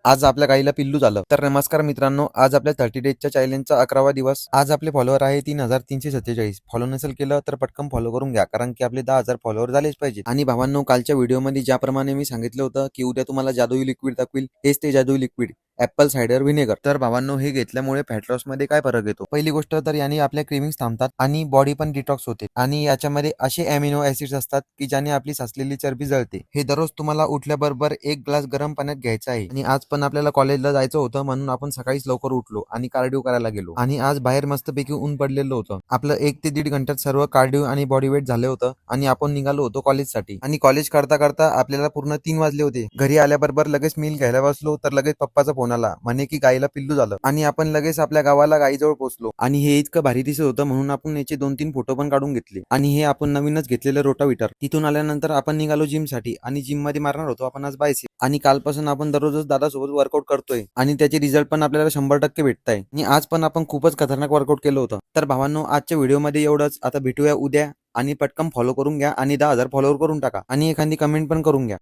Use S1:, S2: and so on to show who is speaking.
S1: आज आपल्या गाईला पिल्लू झालं. तर नमस्कार मित्रांनो, आज आपल्या 30 डेजच्या चॅलेंजचा 11वा दिवस. आज आपले फॉलोअर आहे 3,347. फॉलो नसेल केलं तर पटकन फॉलो करून घ्या, कारण की आपले 10,000 फॉलोअर झालेच पाहिजे. आणि भावांनो, कालच्या व्हिडिओमध्ये ज्याप्रमाणे मी सांगितलं होतं की उद्या तुम्हाला जादुई लिक्विड दाखवील, हेच ते जादुई लिक्विड ऍपल सायडर व्हिनेगर. तर भावांनो, हे घेतल्यामुळे फॅट लॉस मध्ये काय फरक येतो? पहिली गोष्ट तर याने आपल्या क्रेविंग्स थांबतात आणि बॉडी पण डिटॉक्स होते. आणि याच्यामध्ये असे अमिनो ऍसिड्स असतात की ज्याने आपली साचलेली चरबी जळते. हे दररोज तुम्हाला उठल्याबरोबर 1 ग्लास गरम पाण्यात घ्यायचं आहे. आणि आज पण आपल्याला कॉलेजला जायचं होतं, म्हणून आपण सकाळीच लवकर उठलो आणि कार्डिओ करायला गेलो. आणि आज बाहेर मस्तपैकी ऊन पडलेलं होतं. आपलं 1 ते 1.5 घंट्यात सर्व कार्डिओ आणि बॉडी वेट झालं होतं आणि आपण निघालो होतो कॉलेजसाठी. आणि कॉलेज करता करता आपल्याला पूर्ण 3 वाजले होते. घरी आल्याबरोबर लगेच मील घ्यायला बसलो तर लगेच पप्पाचा फोन आला, म्हणे की गाईला पिल्लू झालं. आणि आपण लगेच आपल्या गावाला गाईजवळ पोहोचलो. आणि हे इतकं भारी दिसत होतं म्हणून आपण याचे 2-3 फोटो पण काढून घेतले. आणि हे आपण नवीनच घेतलेलं रोटाव्हिटर. तिथून आल्यानंतर आपण निघालो जिम साठी आणि जिम मध्ये मारणार होतो आपण आज बायसेप. आणि कालपासून आपण दररोजच दादासोबत वर्कआउट करतोय आणि त्याचे रिझल्ट पण आपल्याला 100% भेटताय. आणि आज पण आपण खूपच खतरनाक वर्कआउट केलं होतं. तर भावांनो, आजच्या व्हिडिओमध्ये एवढंच. आता भेटूया उद्या. आणि पटकन फॉलो करून घ्या आणि 10,000 फॉलोअर करून टाका आणि एखादी कमेंट पण करून घ्या.